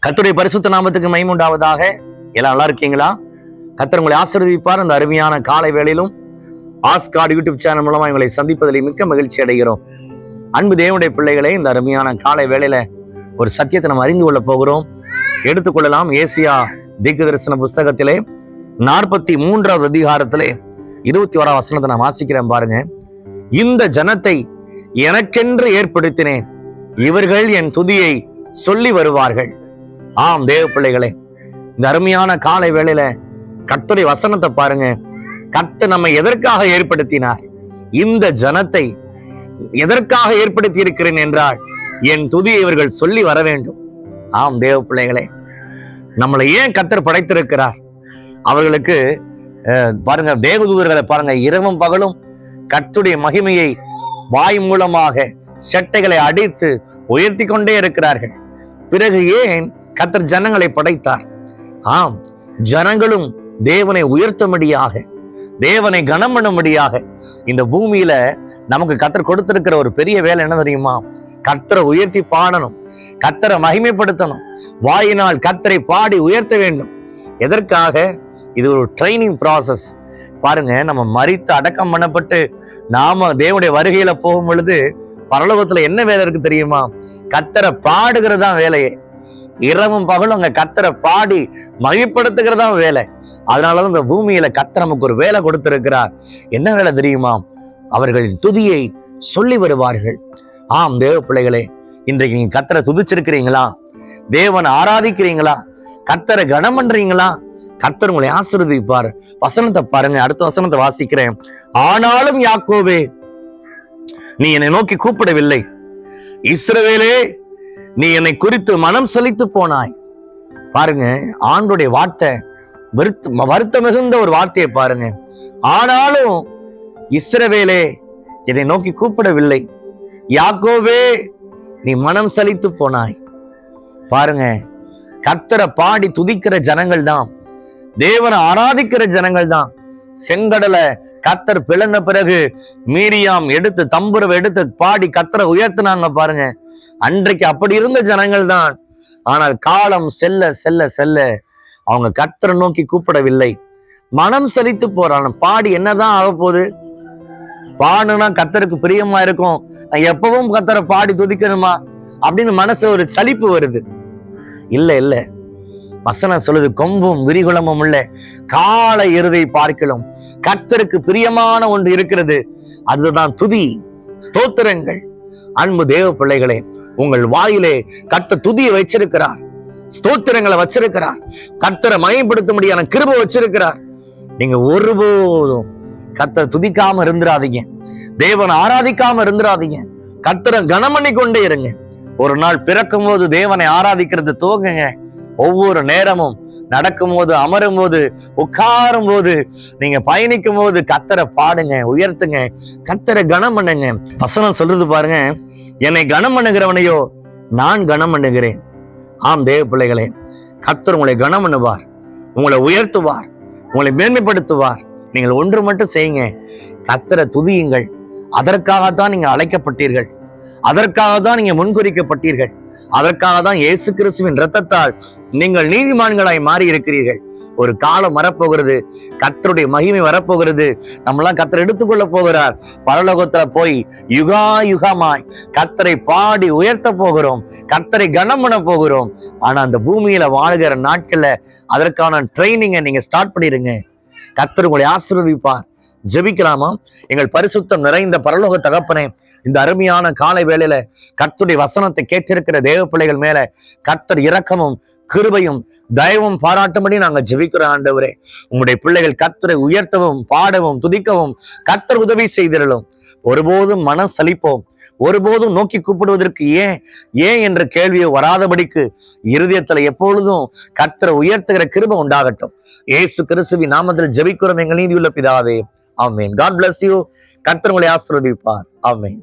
கர்த்தருடைய பரிசுத்த நாமத்துக்கு மகிமை உண்டாவதாக. எல்லாம் நல்லா இருக்கீங்களா? கர்த்தர் உங்களை ஆசீர்வதிப்பார். அந்த அருமையான காலை வேளையிலும் ஆஸ்காட் யூடியூப் சேனல் மூலமா உங்களை சந்திப்பதில் மிக்க மகிழ்ச்சி அடைகிறோம். அன்பு தேவனுடைய பிள்ளைகளே, இந்த அருமையான காலை வேளையில ஒரு சத்தியத்தை நம்ம அறிந்து கொள்ள போகிறோம். எடுத்துக்கொள்ளலாம். ஏசியா தீர்க்கதரிசன புஸ்தகத்திலே 43வது அதிகாரத்திலே 21ஆம் வசனத்தை நான் வாசிக்கிறேன் பாருங்க. இந்த ஜனத்தை எனக்கென்று ஏற்படுத்தினேன், இவர்கள் என் துதியை சொல்லி வருவார்கள். ஆம் தேவ பிள்ளைகளே, இந்த அருமையான காலை வேளையில கர்த்தருடைய வசனத்தை பாருங்க. கர்த்தர் நம்மை எதற்காக ஏற்படுத்தினார்? இந்த ஜனத்தை எதற்காக ஏற்படுத்தி இருக்கிறேன் என்றால் என் துதியை இவர்கள் சொல்லி வர வேண்டும். ஆம் தேவ பிள்ளைகளே, நம்மளை ஏன் கர்த்தர் படைத்திருக்கிறார்? அவர்களுக்கு பாருங்க, தேவதூதர்களை பாருங்க, இரவும் பகலும் கர்த்தருடைய மகிமையை வாய் மூலமாக செட்டைகளை அடித்து உயர்த்தி கொண்டே இருக்கிறார்கள். பிறகு ஏன் கர்த்தர் ஜனங்களை படைத்தார்? ஆம், ஜனங்களும் தேவனை உயர்த்தும்படியாக, தேவனை கனம் பண்ணும்படியாக. இந்த பூமியில நமக்கு கர்த்தர் கொடுத்திருக்கிற ஒரு பெரிய வேலை என்ன தெரியுமா? கர்த்தரை உயர்த்தி பாடணும், கர்த்தரை மகிமைப்படுத்தணும், வாயினால் கர்த்தரை பாடி உயர்த்த வேண்டும். எதற்காக? இது ஒரு ட்ரைனிங் ப்ராசஸ். பாருங்க, நம்ம மரித்து அடக்கம் பண்ணப்பட்டு நாம தேவனுடைய வருகையில போகும் பொழுது பரலோகத்துல என்ன வேலை இருக்கு தெரியுமா? கர்த்தரை பாடுகிறதா வேலையே. இரவும் பகலும் அங்க கர்த்தரை பாடி மகிமைப்படுத்துகிறதா வேலை. அதனாலதான் இந்த பூமியில கர்த்தர் நமக்கு ஒரு வேலை கொடுத்திருக்கிறார். என்ன வேலை தெரியுமா? அவர்கள் துதியை சொல்லி வருவார்கள். ஆம் தேவ பிள்ளைகளே, இன்றைக்கு நீங்க கர்த்தரை துதிச்சிருக்கிறீங்களா? தேவனை ஆராதிக்கிறீங்களா? கர்த்தரை கனம் பண்றீங்களா? கர்த்தர் உங்களை ஆசீர்வதிப்பார். வசனத்தை பாருங்க, அடுத்த வசனத்தை வாசிக்கிறேன். ஆனாலும் யாக்கோபே, நீ என்னை நோக்கி கூப்பிடவில்லை, இஸ்ரவேலே, நீ என்னை குறித்து மனம் சலித்து போனாய். பாருங்க, ஆண்டுடைய வார்த்தை வருத்த மிகுந்த ஒரு வார்த்தையை பாருங்க. ஆனாலும் இஸ்ரவேலே, என்னை நோக்கி கூப்பிடவில்லை, யாக்கோபே, நீ மனம் சலித்து போனாய். பாருங்க, கர்த்தரை பாடி துதிக்கிற ஜனங்கள் தான், தேவனை ஆராதிக்கிற ஜனங்கள் தான். செங்கடலை கர்த்தர் பிளந்த பிறகு மீரியாம் எடுத்து தம்புரவை எடுத்து பாடி கர்த்தரை உயர்த்தினாங்க பாருங்க. அன்றைக்கு அப்படி இருந்த ஜனங்கள் தான். ஆனால் காலம் செல்ல செல்ல செல்ல அவங்க கர்த்தரை நோக்கி கூப்பிடவில்லை, மனம் சலித்து போறாங்க. பாடி என்னதான் ஆக போகுது? பாடுனா கர்த்தருக்கு பிரியமா இருக்கும், நான் எப்பவும் கர்த்தரை பாடி துதிக்கணுமா அப்படின்னு மனசு ஒரு சலிப்பு வருது. இல்ல இல்ல, வசனம் சொல்லுது, கொம்பும் விரிகுளமும் உள்ள காலை எருதை பார்க்கலாம் கர்த்தருக்கு பிரியமான ஒன்று இருக்கிறது, அதுதான் துதி, ஸ்தோத்திரங்கள். அன்பு தேவ பிள்ளைகளே, உங்கள் வாயிலே கர்த்தர் துதியை வச்சிருக்கிறார், ஸ்தோத்திரங்களை வச்சிருக்கிறார், கர்த்தரை மகிமைப்படுத்தும்படியான கிருபை வச்சிருக்கிறார். நீங்க ஒருபோதும் கர்த்தரை துதிக்காம இருந்துராதீங்க, தேவனை ஆராதிக்காம இருந்துராதீங்க. கர்த்தரை கனம் பண்ணி கொண்டே இருங்க. ஒரு நாள் பிறக்கும் போது தேவனை ஆராதிக்கிறது துவங்குங்க. ஒவ்வொரு நேரமும் நடக்கும் போது, அமரும் போது, உட்காரும் போது, நீங்க பயணிக்கும் போது கர்த்தரை பாடுங்க, உயர்த்துங்க, கர்த்தரை கனம் பண்ணுங்க. வசனம் சொல்றது பாருங்க, என்னை கனம் பண்ணுகிறவனையோ நான் கனம் பண்ணுகிறேன். ஆம் தேவ பிள்ளைகளே, கர்த்தர் உங்களை கனம் பண்ணுவார், உங்களை உயர்த்துவார், உங்களை மேன்மைப்படுத்துவார். நீங்கள் ஒன்று மட்டும் செய்யுங்க, கர்த்தரை துதியுங்கள். அதற்காகத்தான் நீங்க அழைக்கப்பட்டீர்கள், அதற்காகத்தான் நீங்க முன்குறிக்கப்பட்டீர்கள், அதற்காக தான் இயேசு கிறிஸ்துவின் இரத்தத்தால் நீங்கள் நீதிமான்களாய் மாறி இருக்கிறீர்கள். ஒரு காலம் வரப்போகிறது, கர்த்தருடைய மகிமை வரப்போகிறது, நம்மளாம் கர்த்தர் எடுத்துக்கொள்ள போகிறார். பரலோகத்துல போய் யுகா யுகமாய் கர்த்தரை பாடி உயர்த்த போகிறோம், கர்த்தரை கனம் பண்ண போகிறோம். ஆனா அந்த பூமியில வாழ்கிற நாட்கள்ல அதற்கான ட்ரைனிங்கை நீங்க ஸ்டார்ட் பண்ணிடுங்க. கர்த்தர் உங்களை ஆசீர்வதிப்பார். ஜெபிக்கலாமா? எங்கள் பரிசுத்தம் நிறைந்த பரலோக தகப்பனே, இந்த அருமையான காலை வேளையில கர்த்தருடைய வசனத்தை கேட்டிருக்கிற தேவ பிள்ளைகள் மேல கர்த்தர் இரக்கமும் கிருபையும் தயவும் பாராட்டும்படி நாங்க ஜெபிக்கிறோம். ஆண்டவரே, உங்களுடைய பிள்ளைகள் கர்த்தரை உயர்த்தவும் பாடவும் துதிக்கவும் கர்த்தர் உதவி செய்திடலும். ஒருபோதும் மனம் சலிப்போம், ஒருபோதும் நோக்கி கூப்பிடுவதற்கு ஏன் ஏன் என்ற கேள்வியை வராதபடிக்கு இருதயத்துல எப்பொழுதும் கர்த்தரை உயர்த்துகிற கிருபை உண்டாகட்டும். இயேசு கிறிஸ்துவின் நாமத்தில் ஜெபிக்கிறோம் எங்கள் நீதியுள்ள பிதாவே. ஆமென். God bless you. கர்த்தர் உங்களை ஆசீர்வதிப்பார். ஆமென்.